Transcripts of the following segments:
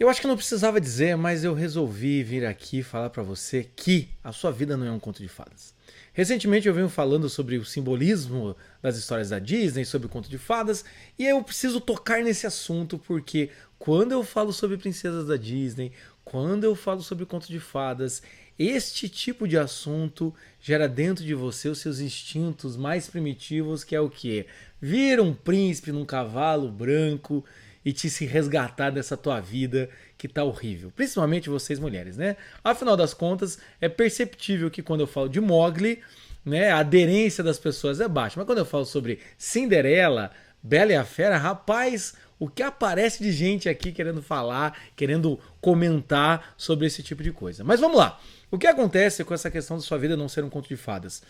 Eu acho que não precisava dizer, mas eu resolvi vir aqui falar para você que a sua vida não é um conto de fadas. Recentemente eu venho falando sobre o simbolismo das histórias da Disney, sobre o conto de fadas, e eu preciso tocar nesse assunto porque quando eu falo sobre princesas da Disney, quando eu falo sobre conto de fadas, este tipo de assunto gera dentro de você os seus instintos mais primitivos, que é o quê? Vir um príncipe num cavalo branco e te se resgatar dessa tua vida que tá horrível. Principalmente vocês mulheres, né? Afinal das contas, é perceptível que quando eu falo de Mowgli, né, a aderência das pessoas é baixa. Mas quando eu falo sobre Cinderela, Bela e a Fera, rapaz, o que aparece de gente aqui querendo falar, querendo comentar sobre esse tipo de coisa. Mas vamos lá. O que acontece com essa questão da sua vida não ser um conto de fadas?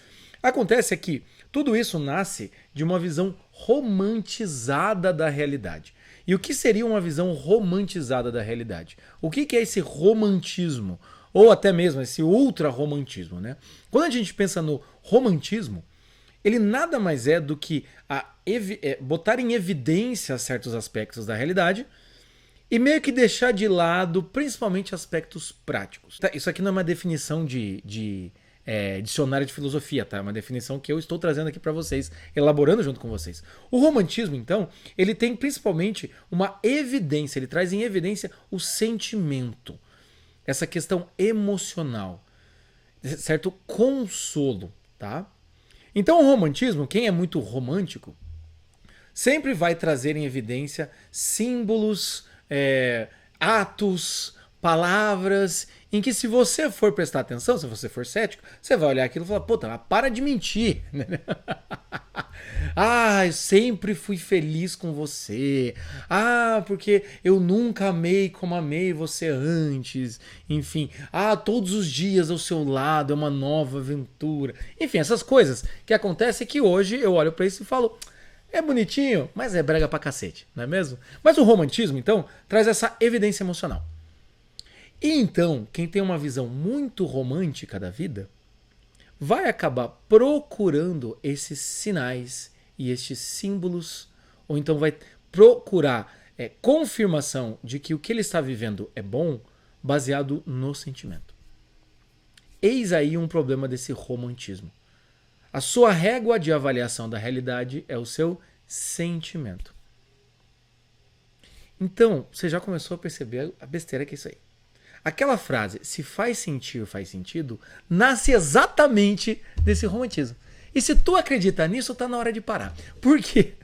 Acontece é que tudo isso nasce de uma visão romantizada da realidade. E o que seria uma visão romantizada da realidade? O que é esse romantismo? Ou até mesmo esse ultra-romantismo, né? Quando a gente pensa no romantismo, ele nada mais é do que botar em evidência certos aspectos da realidade e meio que deixar de lado principalmente aspectos práticos. Tá? Isso aqui não é uma definição de dicionário de filosofia, tá? É uma definição que eu estou trazendo aqui para vocês, elaborando junto com vocês. O romantismo, então, ele tem principalmente uma evidência, ele traz em evidência o sentimento, essa questão emocional, certo consolo, tá? Então o romantismo, quem é muito romântico, sempre vai trazer em evidência símbolos, atos, palavras, em que se você for prestar atenção, se você for cético, você vai olhar aquilo e falar, puta, para de mentir. Ah, eu sempre fui feliz com você. Ah, porque eu nunca amei como amei você antes. Enfim, todos os dias ao seu lado é uma nova aventura. Enfim, essas coisas que acontecem que hoje eu olho pra isso e falo, é bonitinho, mas é brega pra cacete, não é mesmo? Mas o romantismo, então, traz essa evidência emocional. E então, quem tem uma visão muito romântica da vida, vai acabar procurando esses sinais e estes símbolos, ou então vai procurar confirmação de que o que ele está vivendo é bom, baseado no sentimento. Eis aí um problema desse romantismo. A sua régua de avaliação da realidade é o seu sentimento. Então, você já começou a perceber a besteira que é isso aí. Aquela frase, se faz sentir, faz sentido, nasce exatamente desse romantismo. E se tu acredita nisso, tá na hora de parar. Por quê?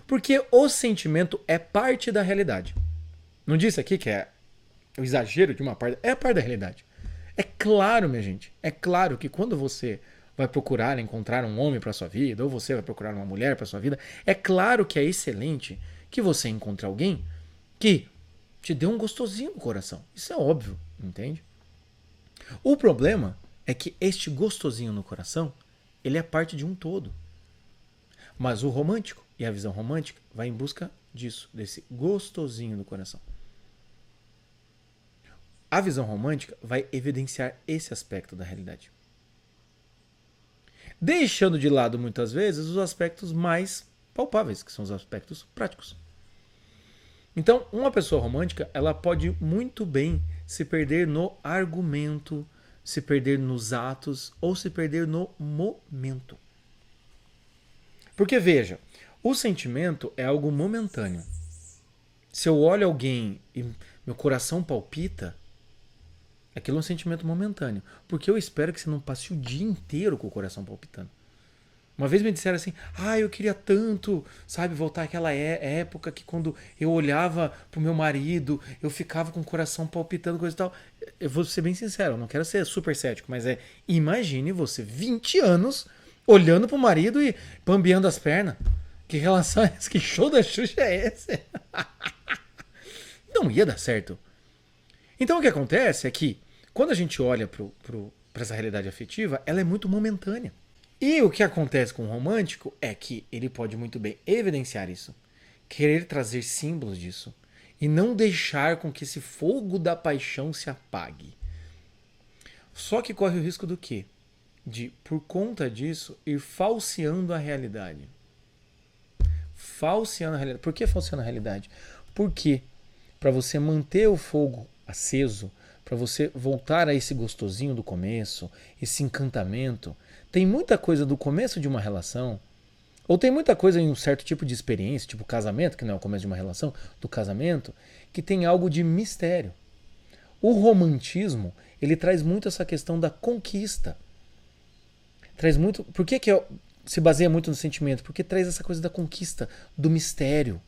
Porque o sentimento é parte da realidade. Não disse aqui que é o exagero de uma parte? É parte da realidade. É claro, minha gente, é claro que quando você vai procurar encontrar um homem para sua vida, ou você vai procurar uma mulher para sua vida, é claro que é excelente que você encontre alguém que te dê um gostosinho no coração. Isso é óbvio, entende? O problema é que este gostosinho no coração, ele é parte de um todo. Mas o romântico e a visão romântica vai em busca disso, desse gostosinho no coração. A visão romântica vai evidenciar esse aspecto da realidade, deixando de lado muitas vezes os aspectos mais palpáveis, que são os aspectos práticos. Então, uma pessoa romântica, ela pode muito bem se perder no argumento, se perder nos atos ou se perder no momento. Porque veja, o sentimento é algo momentâneo. Se eu olho alguém e meu coração palpita, aquilo é um sentimento momentâneo. Porque eu espero que você não passe o dia inteiro com o coração palpitando. Uma vez me disseram assim, eu queria tanto, sabe, voltar àquela época que quando eu olhava pro meu marido, eu ficava com o coração palpitando, coisa e tal. Eu vou ser bem sincero, eu não quero ser super cético, mas imagine você, 20 anos, olhando pro marido e bambeando as pernas. Que relação é essa? Que show da Xuxa é esse? Não ia dar certo. Então o que acontece é que, quando a gente olha pra essa realidade afetiva, ela é muito momentânea. E o que acontece com o romântico é que ele pode muito bem evidenciar isso, querer trazer símbolos disso e não deixar com que esse fogo da paixão se apague. Só que corre o risco do quê? De, por conta disso, ir falseando a realidade. Falseando a realidade. Por que falseando a realidade? Porque para você manter o fogo aceso, para você voltar a esse gostosinho do começo, esse encantamento. Tem muita coisa do começo de uma relação, ou tem muita coisa em um certo tipo de experiência, tipo casamento, que não é o começo de uma relação, do casamento, que tem algo de mistério. O romantismo, ele traz muito essa questão da conquista. Traz muito. Por que se baseia muito no sentimento? Porque traz essa coisa da conquista, do mistério,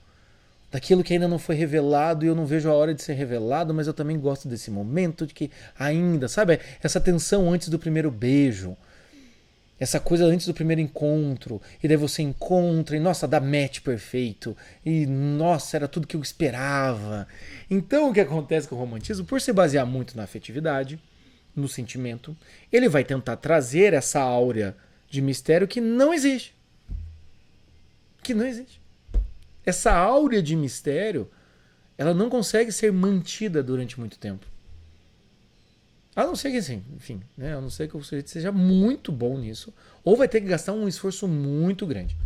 daquilo que ainda não foi revelado e eu não vejo a hora de ser revelado, mas eu também gosto desse momento de que ainda, sabe? Essa tensão antes do primeiro beijo, essa coisa antes do primeiro encontro, e daí você encontra e nossa, dá match perfeito, e nossa, era tudo que eu esperava. Então o que acontece com o romantismo, por se basear muito na afetividade, no sentimento, ele vai tentar trazer essa áurea de mistério que não existe. Que não existe. Essa áurea de mistério, ela não consegue ser mantida durante muito tempo. A não ser que, assim, enfim, né? A não ser que o sujeito seja muito bom nisso, ou vai ter que gastar um esforço muito grande.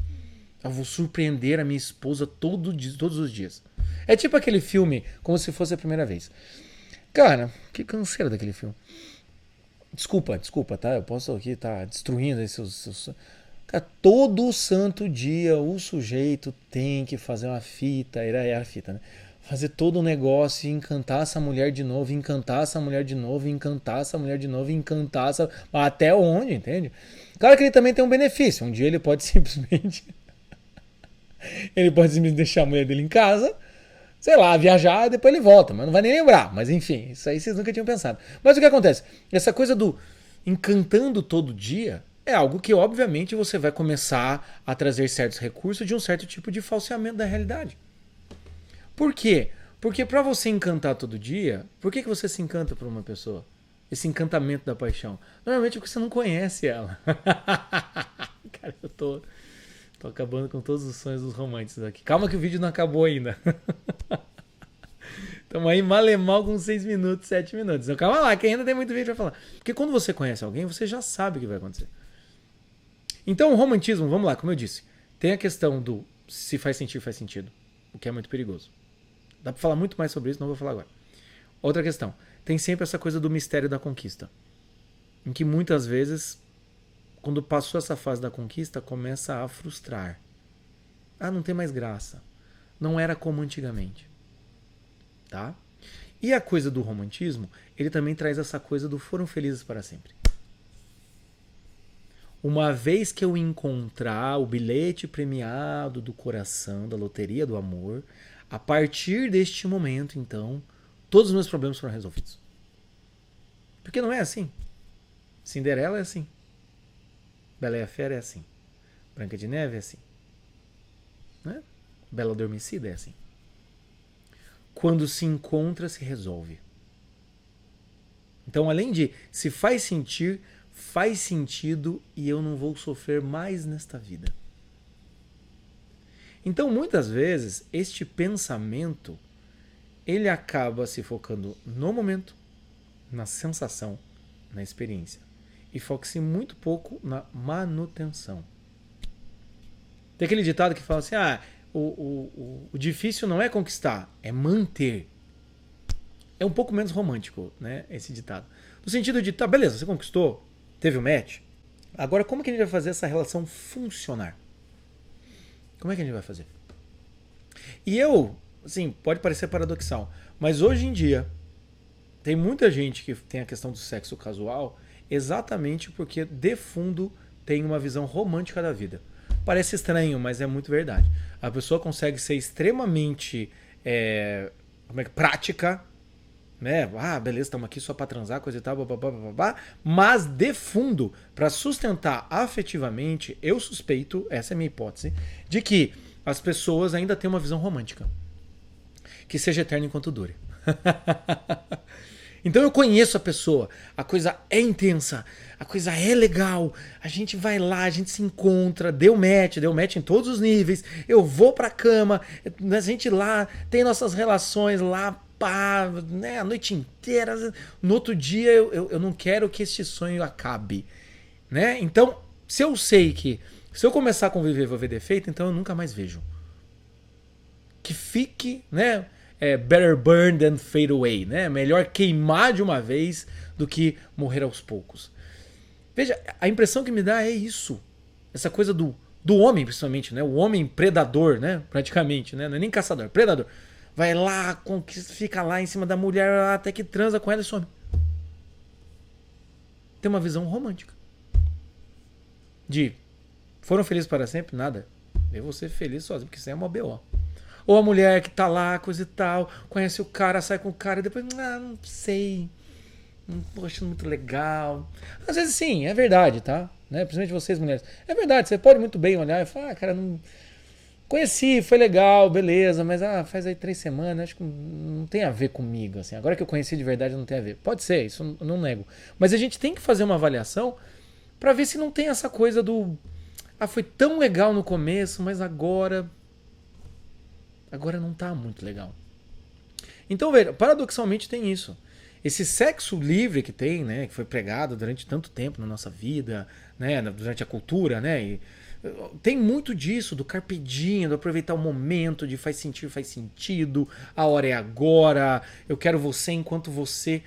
Eu vou surpreender a minha esposa todos os dias. É tipo aquele filme, como se fosse a primeira vez. Cara, que canseira daquele filme. Desculpa, tá? Eu posso aqui estar destruindo esses. Cara, todo santo dia o sujeito tem que fazer uma fita, era a fita, né? Fazer todo um negócio e encantar essa mulher de novo, encantar essa mulher de novo, encantar essa mulher de novo, encantar essa. Até onde, entende? Claro que ele também tem um benefício. Um dia ele pode simplesmente. Ele pode simplesmente deixar a mulher dele em casa, sei lá, viajar e depois ele volta, mas não vai nem lembrar. Mas enfim, isso aí vocês nunca tinham pensado. Mas o que acontece? Essa coisa do encantando todo dia é algo que, obviamente, você vai começar a trazer certos recursos de um certo tipo de falseamento da realidade. Por quê? Porque para você encantar todo dia, por que você se encanta por uma pessoa? Esse encantamento da paixão. Normalmente é porque você não conhece ela. Cara, eu tô acabando com todos os sonhos dos românticos aqui. Calma que o vídeo não acabou ainda. Estamos aí mal com 6 minutos, 7 minutos. Então calma lá, que ainda tem muito vídeo pra falar. Porque quando você conhece alguém, você já sabe o que vai acontecer. Então o romantismo, vamos lá, como eu disse, tem a questão do se faz sentido, faz sentido. O que é muito perigoso. Dá pra falar muito mais sobre isso, não vou falar agora. Outra questão, tem sempre essa coisa do mistério da conquista. Em que muitas vezes, quando passou essa fase da conquista, começa a frustrar. Ah, não tem mais graça. Não era como antigamente. Tá? E a coisa do romantismo, ele também traz essa coisa do foram felizes para sempre. Uma vez que eu encontrar o bilhete premiado do coração, da loteria do amor, a partir deste momento, então, todos os meus problemas foram resolvidos. Porque não é assim. Cinderela é assim. Bela e a Fera é assim. Branca de Neve é assim. Né? Bela Adormecida é assim. Quando se encontra, se resolve. Então, além de se faz sentir, faz sentido e eu não vou sofrer mais nesta vida. Então, muitas vezes, este pensamento, ele acaba se focando no momento, na sensação, na experiência. E foca-se muito pouco na manutenção. Tem aquele ditado que fala assim, o difícil não é conquistar, é manter. É um pouco menos romântico, né, esse ditado. No sentido de, tá, beleza, você conquistou, teve o match, agora como que a gente vai fazer essa relação funcionar? Como é que a gente vai fazer? E eu, assim, pode parecer paradoxal, mas hoje em dia tem muita gente que tem a questão do sexo casual exatamente porque de fundo tem uma visão romântica da vida. Parece estranho, mas é muito verdade. A pessoa consegue ser extremamente prática, né? Ah, beleza, estamos aqui só para transar, coisa e tal, babá, mas de fundo, para sustentar afetivamente, eu suspeito, essa é a minha hipótese, de que as pessoas ainda têm uma visão romântica. Que seja eterna enquanto dure. Então eu conheço a pessoa, a coisa é intensa, a coisa é legal, a gente vai lá, a gente se encontra, deu match em todos os níveis, eu vou pra cama, a gente lá tem nossas relações lá, pá, né, a noite inteira, no outro dia eu não quero que este sonho acabe, né? Então, se eu sei que se eu começar a conviver e vou ver defeito, então eu nunca mais vejo. Que fique, né? better burn than fade away, né? Melhor queimar de uma vez do que morrer aos poucos. Veja, a impressão que me dá é isso. Essa coisa do homem, principalmente, né? O homem predador, né? Praticamente, né? Não é nem caçador, predador. Vai lá, fica lá em cima da mulher até que transa com ela e some. Tem uma visão romântica. Foram felizes para sempre? Nada. Eu vou ser feliz sozinho, porque isso é uma BO. Ou a mulher que tá lá, coisa e tal, conhece o cara, sai com o cara e depois, não sei, não tô achando muito legal. Às vezes sim, é verdade, tá? Né? Principalmente vocês mulheres. É verdade, você pode muito bem olhar e falar, cara, não conheci, foi legal, beleza, mas faz aí 3 semanas, acho que não tem a ver comigo, assim. Agora que eu conheci de verdade não tem a ver. Pode ser, isso eu não nego. Mas a gente tem que fazer uma avaliação pra ver se não tem essa coisa foi tão legal no começo, mas agora não tá muito legal. Então, veja, paradoxalmente tem isso. Esse sexo livre que tem, né, que foi pregado durante tanto tempo na nossa vida, né, durante a cultura, né, e tem muito disso, do carpe diem, do aproveitar o momento, de faz sentido, a hora é agora, eu quero você enquanto você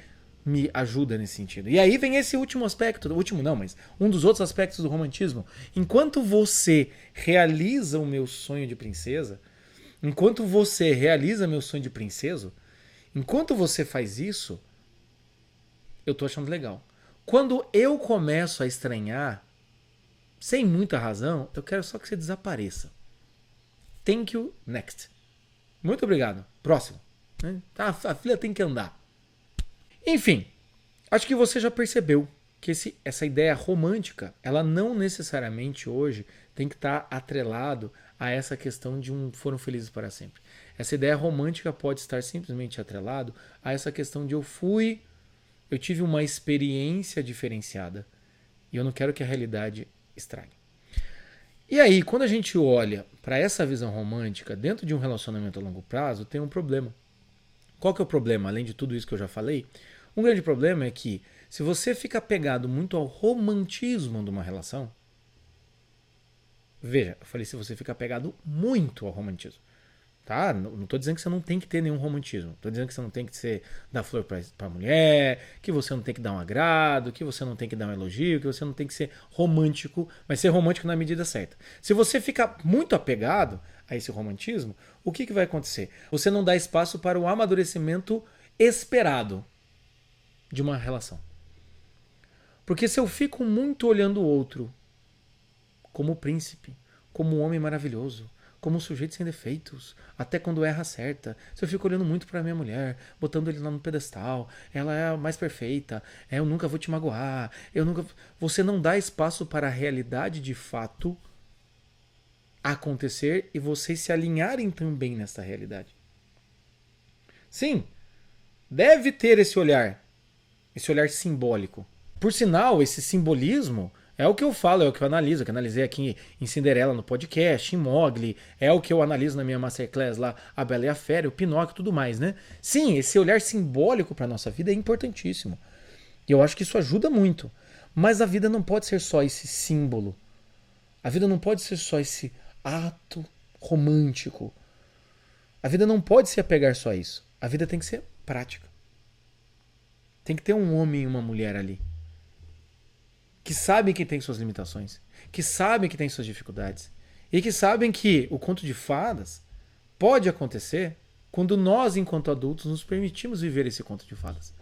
me ajuda nesse sentido. E aí vem esse último aspecto, último não, mas um dos outros aspectos do romantismo. Enquanto você realiza o meu sonho de princesa, enquanto você realiza meu sonho de princeso, enquanto você faz isso, eu tô achando legal. Quando eu começo a estranhar, sem muita razão, eu quero só que você desapareça. Thank you, next. Muito obrigado. Próximo. A fila tem que andar. Enfim, acho que você já percebeu que essa ideia romântica, ela não necessariamente hoje tem que estar atrelado a essa questão de foram felizes para sempre. Essa ideia romântica pode estar simplesmente atrelado a essa questão de eu tive uma experiência diferenciada e eu não quero que a realidade estrague. E aí, quando a gente olha para essa visão romântica dentro de um relacionamento a longo prazo, tem um problema. Qual que é o problema? Além de tudo isso que eu já falei, um grande problema é que se você fica apegado muito ao romantismo de uma relação, veja, eu falei se você fica apegado muito ao romantismo, tá? Não estou dizendo que você não tem que ter nenhum romantismo, estou dizendo que você não tem que dar flor para mulher, que você não tem que dar um agrado, que você não tem que dar um elogio, que você não tem que ser romântico, mas ser romântico na medida certa. Se você fica muito apegado a esse romantismo, o que vai acontecer? Você não dá espaço para o amadurecimento esperado de uma relação. Porque se eu fico muito olhando o outro como príncipe, como um homem maravilhoso, como um sujeito sem defeitos, até quando erra certa, se eu fico olhando muito para minha mulher, botando ele lá no pedestal, ela é a mais perfeita, eu nunca vou te magoar, você não dá espaço para a realidade de fato acontecer e vocês se alinharem também nessa realidade. Sim, deve ter esse olhar simbólico. Por sinal, esse simbolismo é o que eu falo, é o que eu analiso, que eu analisei aqui em Cinderela no podcast, em Mowgli, é o que eu analiso na minha masterclass lá, A Bela e a Fera, o Pinóquio e tudo mais, né? Sim, esse olhar simbólico para a nossa vida é importantíssimo. E eu acho que isso ajuda muito. Mas a vida não pode ser só esse símbolo. A vida não pode ser só esse ato romântico. A vida não pode se apegar só a isso. A vida tem que ser prática. Tem que ter um homem e uma mulher ali que sabem que tem suas limitações, que sabem que tem suas dificuldades e que sabem que o conto de fadas pode acontecer quando nós, enquanto adultos, nos permitimos viver esse conto de fadas.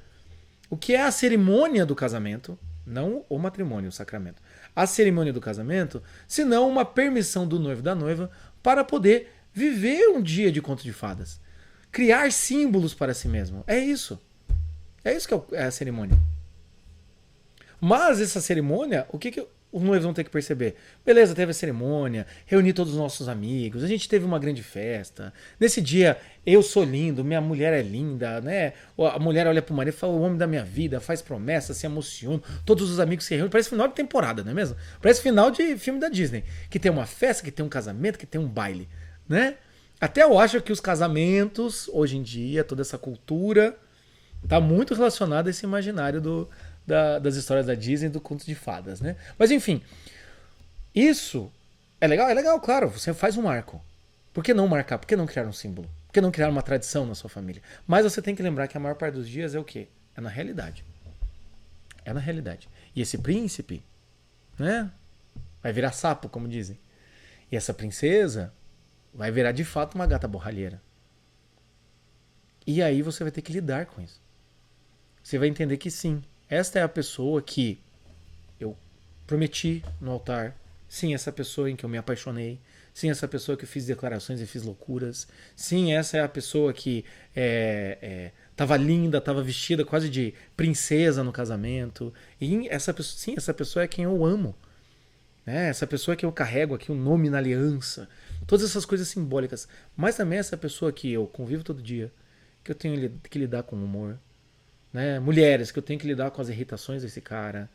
O que é a cerimônia do casamento, não o matrimônio, o sacramento. A cerimônia do casamento, senão uma permissão do noivo e da noiva para poder viver um dia de conto de fadas. Criar símbolos para si mesmo. É isso. É isso que é a cerimônia. Mas essa cerimônia, o que os noivos vão ter que perceber? Beleza, teve a cerimônia, reuni todos os nossos amigos, a gente teve uma grande festa. Nesse dia, eu sou lindo, minha mulher é linda, né? A mulher olha pro marido e fala, o homem da minha vida, faz promessa, se emociona, todos os amigos se reúnem. Parece final de temporada, não é mesmo? Parece final de filme da Disney. Que tem uma festa, que tem um casamento, que tem um baile, né? Até eu acho que os casamentos, hoje em dia, toda essa cultura, tá muito relacionada a esse imaginário das histórias da Disney, do conto de fadas, né? Mas enfim, isso é legal, claro, você faz um marco. Por que não marcar? Por que não criar um símbolo? Por Porque não criaram uma tradição na sua família. Mas você tem que lembrar que a maior parte dos dias é o quê? É na realidade. É na realidade. E esse príncipe, né? Vai virar sapo, como dizem. E essa princesa vai virar de fato uma gata borralheira. E aí você vai ter que lidar com isso. Você vai entender que sim, esta é a pessoa que eu prometi no altar. Sim, essa pessoa em que eu me apaixonei. Sim, essa pessoa que eu fiz declarações e fiz loucuras. Sim, essa é a pessoa que tava linda, tava vestida quase de princesa no casamento. E essa pessoa é quem eu amo. Né? Essa pessoa que eu carrego aqui o nome na aliança. Todas essas coisas simbólicas. Mas também essa pessoa que eu convivo todo dia. Que eu tenho que lidar com o humor. Né? Mulheres, que eu tenho que lidar com as irritações desse cara.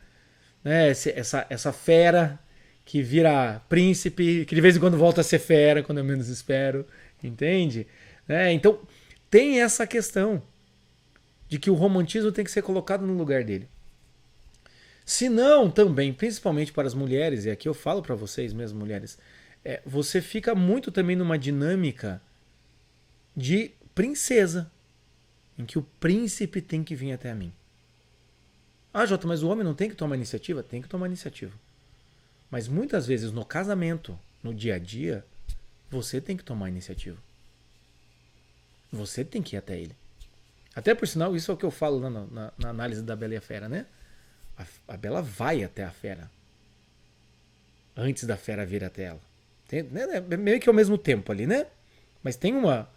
Né? Essa fera que vira príncipe, que de vez em quando volta a ser fera, quando eu menos espero. Entende? Né? Então, tem essa questão de que o romantismo tem que ser colocado no lugar dele. Se não, também, principalmente para as mulheres, e aqui eu falo para vocês mesmo, mulheres, você fica muito também numa dinâmica de princesa, em que o príncipe tem que vir até mim. Ah, Jota, mas o homem não tem que tomar iniciativa? Tem que tomar iniciativa. Mas muitas vezes no casamento, no dia a dia, você tem que tomar iniciativa. Você tem que ir até ele. Até por sinal, isso é o que eu falo na análise da Bela e a Fera, né? A Bela vai até a fera. Antes da fera vir até ela. É meio que ao mesmo tempo ali, né? Mas tem uma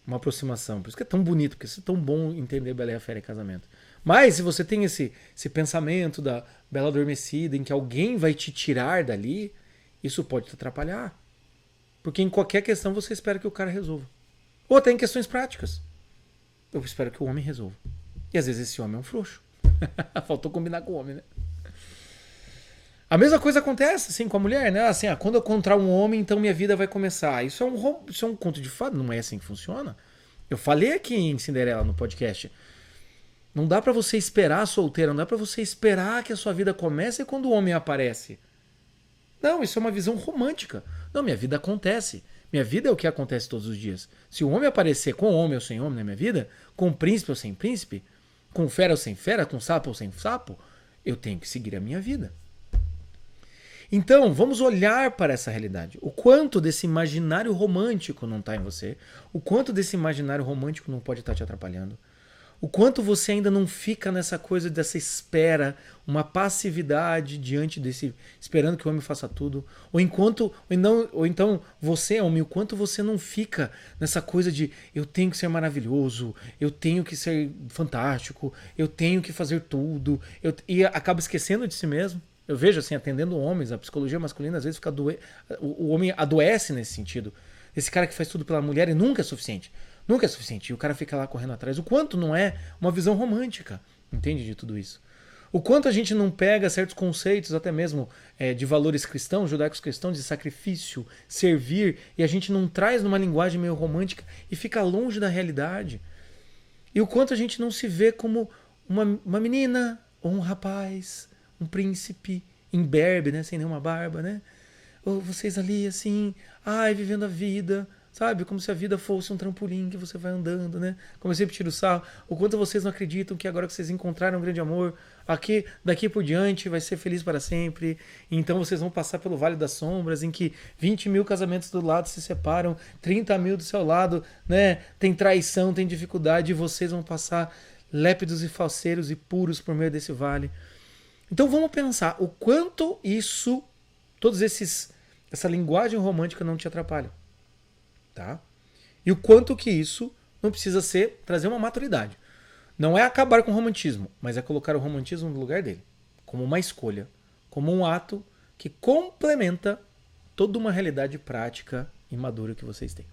aproximação. Por isso que é tão bonito, porque isso é tão bom entender Bela e a Fera em casamento. Mas se você tem esse pensamento da Bela Adormecida, em que alguém vai te tirar dali, isso pode te atrapalhar. Porque em qualquer questão você espera que o cara resolva. Ou até em questões práticas. Eu espero que o homem resolva. E às vezes esse homem é um frouxo. Faltou combinar com o homem, né? A mesma coisa acontece assim com a mulher, né? Assim, quando eu encontrar um homem, então minha vida vai começar. Isso é um conto de fada, não é assim que funciona. Eu falei aqui em Cinderela no podcast. Não dá pra você esperar solteira, não dá pra você esperar que a sua vida comece quando o homem aparece. Não, isso é uma visão romântica. Não, minha vida acontece. Minha vida é o que acontece todos os dias. Se o homem aparecer com homem ou sem homem na minha vida, com príncipe ou sem príncipe, com fera ou sem fera, com sapo ou sem sapo, eu tenho que seguir a minha vida. Então, vamos olhar para essa realidade. O quanto desse imaginário romântico não está em você, o quanto desse imaginário romântico não pode estar te atrapalhando, o quanto você ainda não fica nessa coisa dessa espera, uma passividade diante desse, esperando que o homem faça tudo, ou então você, homem, o quanto você não fica nessa coisa de eu tenho que ser maravilhoso, eu tenho que ser fantástico, eu tenho que fazer tudo, e acaba esquecendo de si mesmo. Eu vejo assim, atendendo homens, a psicologia masculina às vezes fica o homem adoece nesse sentido. Esse cara que faz tudo pela mulher e nunca é suficiente. Nunca é suficiente. E o cara fica lá correndo atrás. O quanto não é uma visão romântica, entende, de tudo isso. O quanto a gente não pega certos conceitos, até mesmo de valores cristãos, judaicos cristãos, de sacrifício, servir, e a gente não traz numa linguagem meio romântica e fica longe da realidade. E o quanto a gente não se vê como uma menina ou um rapaz, um príncipe imberbe, né, sem nenhuma barba, né? Ou vocês ali assim, vivendo a vida, sabe? Como se a vida fosse um trampolim que você vai andando, né? Como eu sempre tiro sarro. O quanto vocês não acreditam que agora que vocês encontraram um grande amor, daqui por diante vai ser feliz para sempre. Então vocês vão passar pelo Vale das Sombras, em que 20 mil casamentos do lado se separam, 30 mil do seu lado, né? Tem traição, tem dificuldade, e vocês vão passar lépidos e falseiros e puros por meio desse vale. Então vamos pensar o quanto isso, essa linguagem romântica não te atrapalha. Tá? E o quanto que isso não precisa trazer uma maturidade. Não é acabar com o romantismo, mas é colocar o romantismo no lugar dele. Como uma escolha, como um ato que complementa toda uma realidade prática e madura que vocês têm.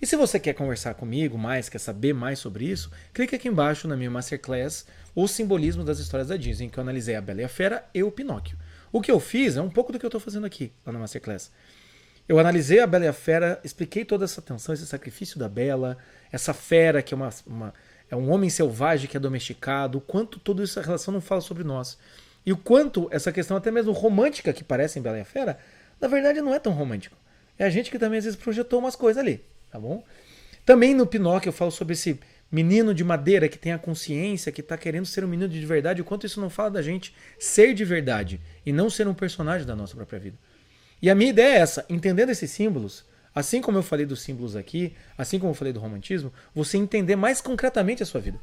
E se você quer conversar comigo mais, quer saber mais sobre isso, clique aqui embaixo na minha Masterclass, O Simbolismo das Histórias da Disney, em que eu analisei a Bela e a Fera e o Pinóquio. O que eu fiz é um pouco do que eu estou fazendo aqui, lá na Masterclass. Eu analisei a Bela e a Fera, expliquei toda essa tensão, esse sacrifício da Bela, essa fera que é um homem selvagem que é domesticado, o quanto toda essa relação não fala sobre nós. E o quanto essa questão até mesmo romântica que parece em Bela e a Fera, na verdade não é tão romântico. É a gente que também às vezes projetou umas coisas ali, tá bom? Também no Pinóquio eu falo sobre esse menino de madeira que tem a consciência, que está querendo ser um menino de verdade, o quanto isso não fala da gente ser de verdade e não ser um personagem da nossa própria vida. E a minha ideia é essa, entendendo esses símbolos, assim como eu falei dos símbolos aqui, assim como eu falei do romantismo, você entender mais concretamente a sua vida.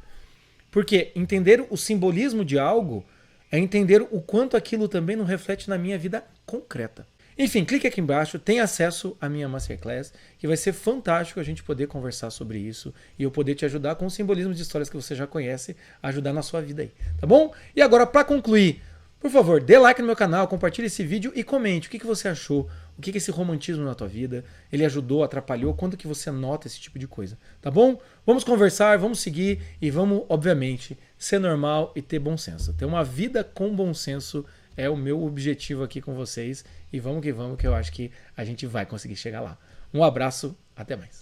Porque entender o simbolismo de algo é entender o quanto aquilo também não reflete na minha vida concreta. Enfim, clique aqui embaixo, tem acesso à minha Masterclass, que vai ser fantástico a gente poder conversar sobre isso e eu poder te ajudar com o simbolismo de histórias que você já conhece, a ajudar na sua vida aí, tá bom? E agora, para concluir, por favor, dê like no meu canal, compartilhe esse vídeo e comente o que você achou, o que esse romantismo na tua vida, ele ajudou, atrapalhou, quando que você nota esse tipo de coisa, tá bom? Vamos conversar, vamos seguir e vamos, obviamente, ser normal e ter bom senso. Ter uma vida com bom senso é o meu objetivo aqui com vocês e vamos, que eu acho que a gente vai conseguir chegar lá. Um abraço, até mais.